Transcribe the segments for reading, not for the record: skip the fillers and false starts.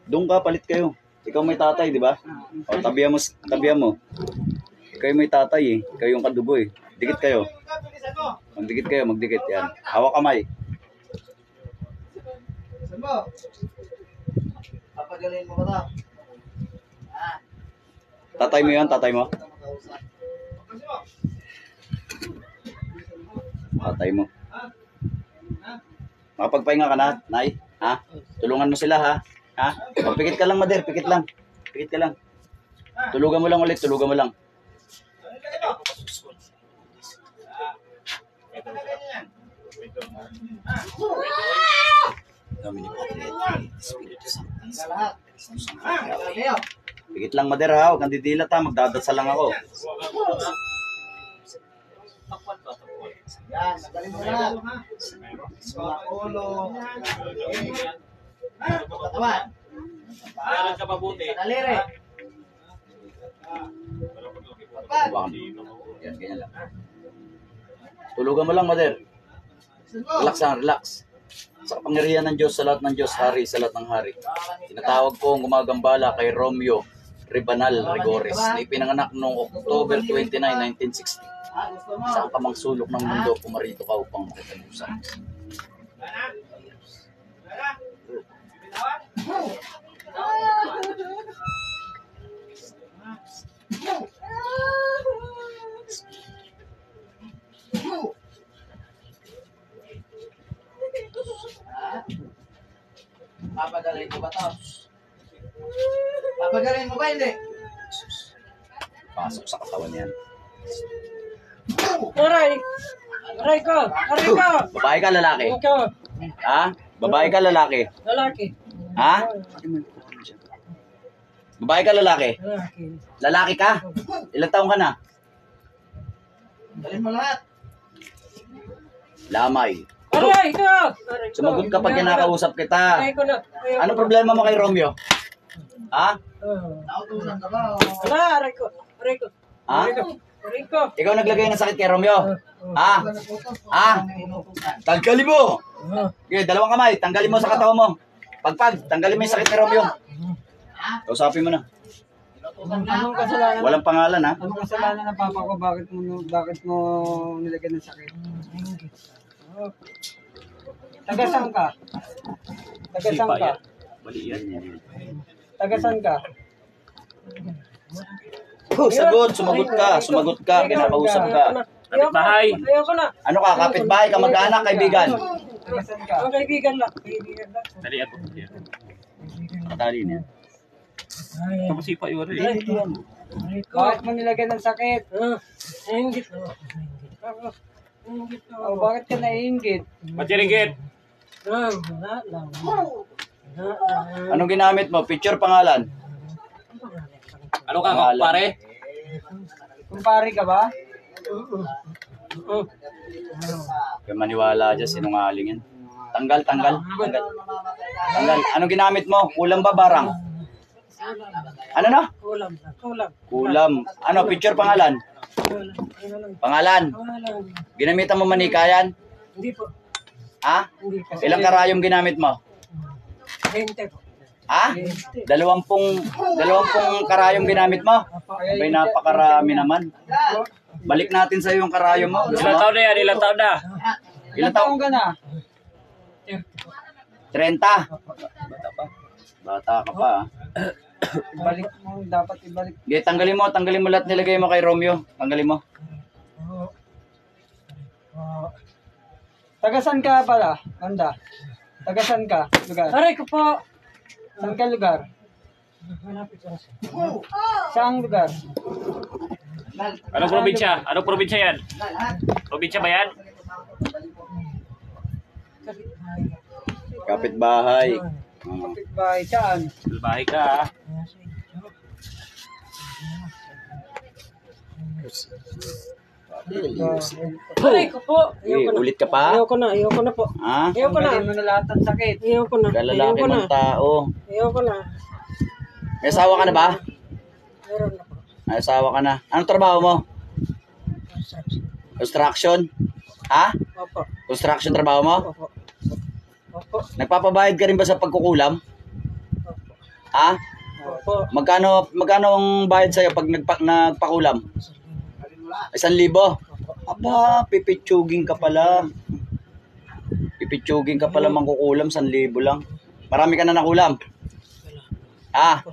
Doon ka, palit kayo. Ikaw may tatay, di ba? O, tabihan mo. Ikaw may tatay eh. Ikaw yung kadugo eh. Dikit kayo. Magdikit. Yan. Hawak kamay. Papagaling mo ba ito? Tatay mo yan, tatay mo. Tatay mo. Makapagpahinga ka na, Nay? Ha? Tulungan mo sila, ha? Ha? Pikit ka lang, Mader. Pikit ka lang. Tulugan mo lang ulit. Pikit lang, Mader, ha? Huwag kang didilat, ha? Magdadasal lang ako. Yan, magaling mo na. Mga ulo. Katawan. Kailan ka mabuti? Daliri. Yan, ganyan lang. Tulugan mo lang, Mader. Relax. Sa kapangyarihan ng Diyos, sa lahat ng Diyos, hari, sa lahat ng hari. Tinatawag ko ang gumagambala kay Romeo Ribanal Rigores na ipinanganak noong October 29, 1960. Saan ka mang sulok ng mundo, pumarito ka upang makipag-usap. Papagaling mo ba ito? Papagaling mo ba hindi? Pasok sa katawan yan. Aray ko! Babae ka, lalaki? Ikaw, Ha? Babae ka, lalaki? lalaki. Ha? Babae ka, lalaki? Lalaki. Lalaki ka? Ilang taong ka na? Galing mo lahat. Lamay. Aray ko! Sumagot ka pag kinakausap kita. Aray ko na. Anong problema mo kay Romeo? Ha? Nautusan ka ba? Aray ko. Ha? Aray ko. Ikaw naglagay ng sakit kay Romeo? Ha? Ha? Tanggalin mo! Okay, dalawang kamay. Tanggalin mo sa katawan mo. Tanggalin mo yung sakit kay Romeo. Kausapin mo na. Anong kasalanan? Walang pangalan, ha? Anong kasalanan ng papa ko? Bakit mo nilagyan ng sakit? Tagasan ka? Mali yan. Tagasan ka? Sumagot ka. Kinakausap ka. Kapitbahay. Ayoko na. Ano ka? Kapitbahay, kamag-anak, kaibigan. Tagasan ka? Kaibigan lang. Dali ako. Matali niya. Tapos sipa yun rin. Bakit mo nilagyan ng sakit? Nainggit. Bakit ka naiinggit? Matiringgit. Wala lang. Anong ginamit mo? Picture, pangalan? Ano ka, pare? Kumpare ka ba? Kaya maniwala dyan, sinungaling yan. Tanggal. Anong ginamit mo? Kulam ba, barang? Ano na? Kulam. Ano, picture, pangalan? Pangalan? Ginamitan mo manika yan? Hindi po. Ha? Hindi po. Ilang karayom ginamit mo? 20 po. Ha? 20 karayom ginamit mo? Abay, napakarami naman. Balik natin sa yung karayom mo. Ilang taon na yan? Ilang taon na? Ilang taon ka na? 30. Bata ka pa. Ibalik mo, dapat ibalik. Okay, tanggalin mo lahat nilagay mo kay Romeo. Tanggalin mo. Tagasan ka pala, Anda? Tagasan ka, lugar? Aray ko po! Saan ka lugar? Saang lugar? Anong probinsya? Anong probinsya yan? Probinsya ba yan? Kapitbahay. Kapitbahay, saan? Bahay ka, ha? Aray ko po! Ulit ka pa? Ayoko na po. Ha? Ayoko na. Mo na lahat ng sakit. Ayoko na. Kalalaki mong tao. Ayoko na. May asawa ka na ba? Meron na po. May asawa ka na. Anong trabaho mo? Construction? Ha? Opo. Construction trabaho mo? Opo. Opo. Nagpapabayad ka rin ba sa pagkukulam? Opo. Ha? Opo. Magkano ang bayad sa'yo pag nagpakulam? 1,000? Aba, pipitsuging ka pala. Pipitsuging ka pala mangkukulam, 1,000 lang. Marami ka na nakulam? Ah,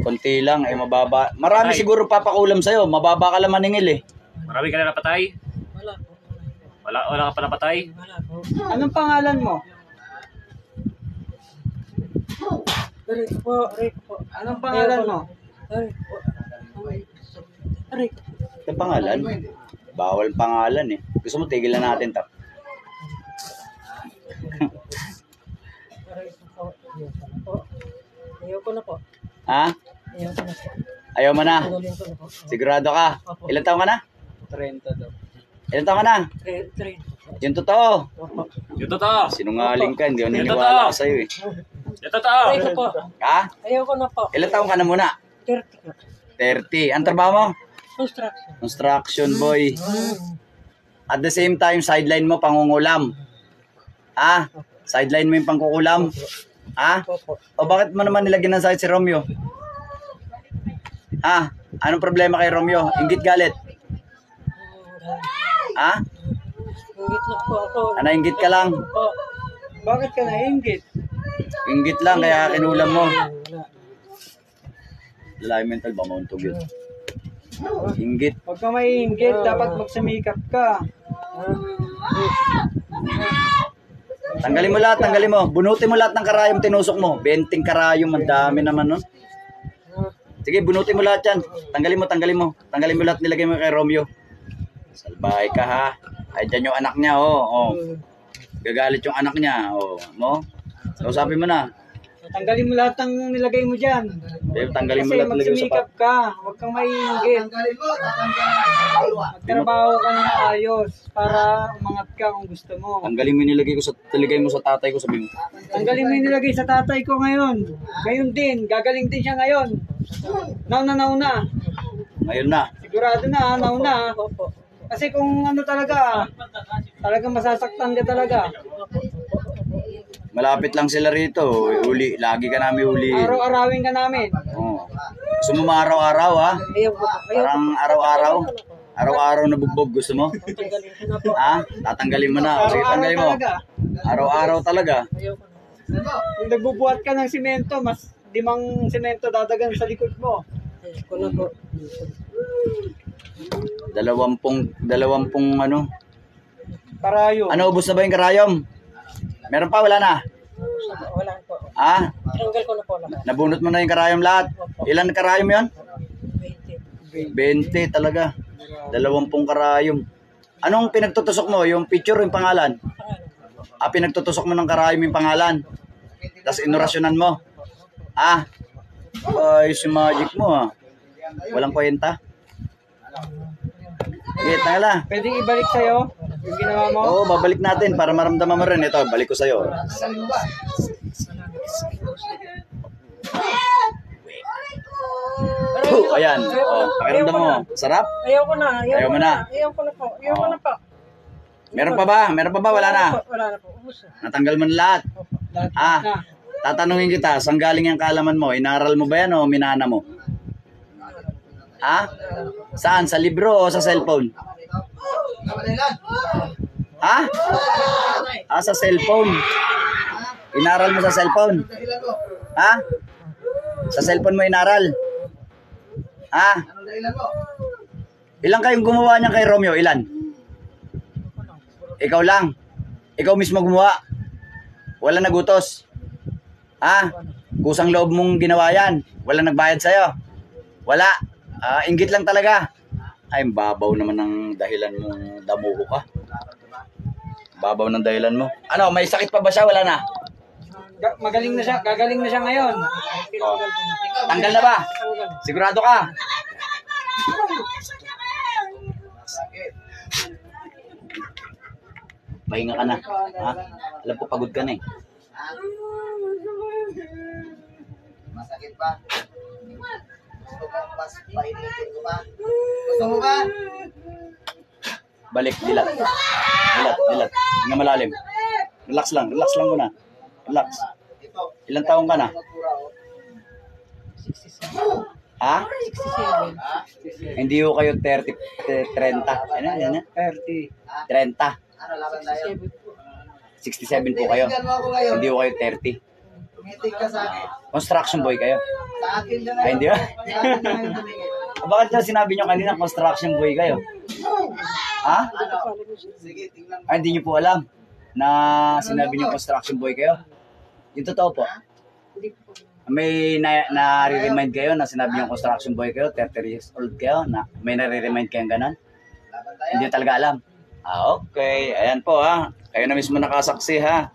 konti lang, ay mababa. Marami siguro papakulam sa'yo, mababa ka lang maningil eh. Marami ka na napatay? Wala po. Wala ka pa napatay? Wala po. Anong pangalan mo? Rick po. Anong pangalan mo? Rick. Ang pangalan? Bawal pangalan eh. Gusto mo tigilan natin ta. Ayoko na po. Ha? Ayoko na po. Ayaw mo na? Tuloyin ko na po. Sigurado ka? Ilan taon ka na? 30 daw. Ilan taon ka na? 30. Yung totoo. Opo. Yung totoo. Sinungaling ka, hindi ako Yung niniwala totoo. sa'yo eh. Yung totoo. Ayoko po. Ha? Ayoko na po. Ilan taon ka na muna? 30 po. 30. Ang trabaho mo? Construction. Construction boy. At the same time, sideline mo pangungulam. Ha? Sideline mo yung pangkukulam. Ha? Opo. O bakit mo naman nilagyan ng sakit si Romeo? Ha? Anong problema kay Romeo? Inggit galit? Ha? Ingit lang po ako. Ano, inggit ka lang? Po. Bakit ka nainggit? Inggit lang, kaya kinulam mo. Wala. Lalaki mental ba? Mauntog yun. Inggit. Huwag ka maiinggit. Dapat magsumikap ka. Tanggalin mo lahat, tanggalin mo. Bunutin mo lahat ng karayom tinusok mo. 20 karayom, ang dami naman nun. Sige, bunutin mo lahat yan. Tanggalin mo. Tanggalin mo lahat, nilagay mo kay Romeo. Salbahay ka ha. Ay, dyan yung anak niya, oh. Gagalit yung anak niya, oh. Mo? So, sabi mo na. Tanggalin mo lahat ng nilagay mo dyan. Tanggalin mo Kasi lahat, nilagay mo sa magsumikap ka. Huwag kang maiinggit. Tanggalin mo, tatanggalin mo. Magtrabaho ka na maayos para umangat ka kung gusto mo. Tanggalin mo yung nilagay mo sa tatay ko, sabi mo. Tanggalin mo yung nilagay sa tatay ko ngayon. Ngayon din. Gagaling din siya ngayon. Nauna. Ngayon na. Sigurado na, nauna. Kasi kung ano talaga masasaktan ka talaga. Malapit lang sila rito. Uli, lagi ka namin uli. Araw-arawin ka namin. Oh. Gusto mo maaraw-araw ha? Parang araw-araw. Araw-araw na bugbog gusto mo? Ha? Tatanggalin mo na. Sige, Araw-araw tanggalin mo. talaga. Araw-araw talaga. Kung nagbubuhat ka ng simento, mas 5 simento dadagan sa likod mo. Dalawampung ano? Karayo. Ano, ubos na ba yung karayom? Meron pa, wala na? Wala po. Ha? Tanggal ko na po lahat. Nabunot mo na yung karayom lahat? Ilan karayom yon? 20. 20 talaga. 20 karayom. Anong pinagtutusok mo? Yung picture o yung pangalan? Pinagtutusok mo ng karayom yung pangalan. Tapos inorasyonan mo. Ayos yung magic mo ha. Walang kwenta. Okay, tangala. Pwedeng ibalik sa'yo yung ginawa mo? Oo, babalik natin para maramdaman mo rin. Ito, balik ko sa'yo. Tanggalin mo ba? Ayan. Pakiramdam mo. Sarap? Ayoko na. Ayaw mo na? Ayoko na po. Ayoko na po. Meron pa ba? Meron pa ba? Wala na. Wala na po. Ubus na. Natanggal mo na lahat. Lahat na. Tatanungin kita, saan galing yung kaalaman mo? Inaral mo ba yan o minana mo? Saan? Sa libro o sa cellphone? Sa cellphone. Inaral mo sa cellphone? Sa cellphone mo inaral? Anong dahilan mo? Ilan kayong gumawa niyan kay Romeo? Ilan? Ikaw lang. Ikaw mismo gumawa. Wala nagutos. Kusang loob mong ginawa yan. Wala nagbayad sa'yo. Wala. Inggit lang talaga. Ay, babaw naman ng dahilan mong damuho ka. Babaw ng dahilan mo. Ano, may sakit pa ba siya? Wala na. Magaling na siya. Gagaling na siya ngayon. Tanggal na ba? Sigurado ka? Pahinga ka na. Alam ko pagod ka na eh. Masakit ba? Gusto mo mas painitin ko ba? Gusto mo ba? Balik, dilat. Dilat. Hinga malalim. Relax lang muna. Relax. Ito. Ilang taong ka na? Ha? Hindi ko kayo 30, 30. Ano? 30. 30. Ano, laban tayo? 67 po kayo. Tingnan mo ako ngayon. Hindi ko kayo 30. Tumitig ka sa akin. Construction boy kayo. Sa akin ka ngayon. Ay, hindi ba? Sa akin ka ngayon tumingin. Bakit daw sinabi nyo kanina construction boy kayo? Ha? Ano? Sige, tingnan mo. Ay, hindi nyo po alam na sinabi nyo construction boy kayo? Yung totoo po. May na-remind kayo na sinabi nyo construction boy kayo, 30 years old kayo, na may nare-remind kayong ganun? Laban tayo. Hindi talaga alam. Okay. Ayan po ha. Kayo na mismo nakasaksi ha.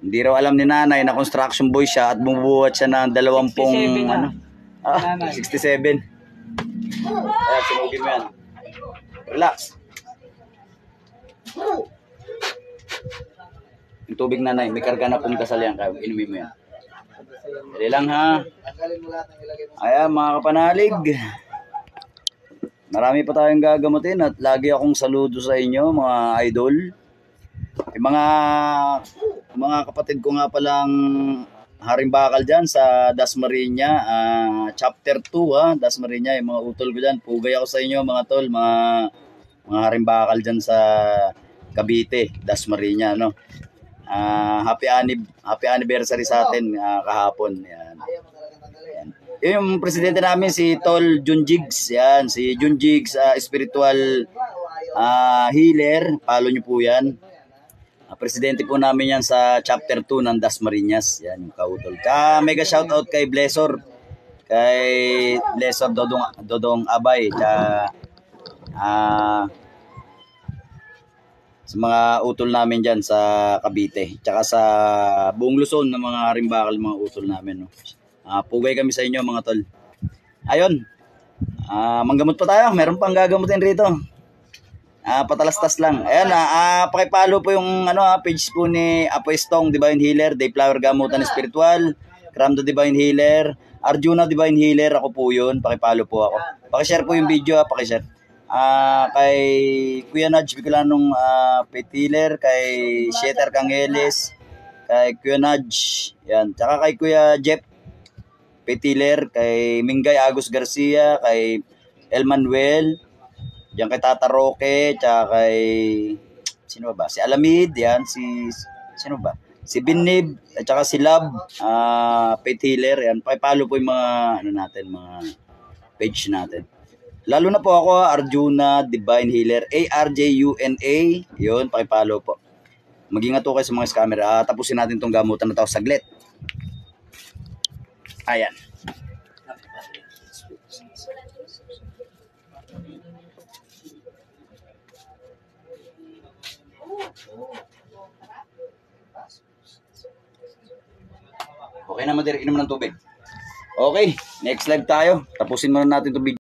Hindi raw alam ni nanay na construction boy siya at bumubuhat siya ng 20 67 na. ano. Nanay. 67. Ayan, sinugin mo yan. Relax. Yung tubig nanay, may karga na pong dasal yan. Kaya inumin mo yan. Dali lang ha. Tanggalin mo lahat ng ilagay mo. Ayan mga kapanalig. Marami pa tayong gagamutin at lagi akong saludo sa inyo mga idol. Yung mga kapatid ko nga palang Haring Bakal dyan sa Dasmariña, chapter 2 ha, Dasmariña, yung mga utol ko dyan. Pugay ako sa inyo mga tol, mga Haring Bakal dyan sa Cavite, Dasmariña, no. Happy anniversary sa atin kahapon. Yan. Ayaw mo talagang tanggalin. Yung presidente namin si Tol Junjigs, yan, si Junjigs spiritual healer, follow niyo po yan. Presidente po namin yan sa chapter 2 ng Dasmariñas, yan yung kautol. Mega shoutout kay Blessor, Dodong Abay, sa mga utol namin dyan sa Cavite, tsaka sa buong Luzon ng mga Haring Bakal, mga utol namin. No? Pugay kami sa inyo mga tol. Ayun, manggamot pa tayo, meron pang gagamutin rito. Patalastas lang. Ayan, pakipalo po yung page po ni Apoestong Divine Healer, Dayflower Gamutan Spiritual, Kramdo Divine Healer, Arjuna Divine Healer, ako po yun. Pakipalo po ako. Pakishare po yung video, pakishare. Kay Kuya Nudge Bicolanong Pet Healer, kay Sheter Cangeles, kay Kuya Nudge, yan. Tsaka kay Kuya Jeff Pet Healer, kay Mingay Agus Garcia, kay El Manuel, yan kay Tata Roque, tsaka kay sino ba? Si Alamid, yan, sino ba? Si Binib, at saka si Lab, Pet Healer, yan. Pakipalo po yung mga mga page natin. Lalo na po ako, Arjuna Divine Healer, ARJUNA, yun, pakipalo po. Mag-ingat po kayo sa mga scammer. Tapusin natin tong gamutan na to saglit. Ayan. Okay na, Madir, inom ng tubig. Okay, next live tayo. Tapusin muna natin itong video.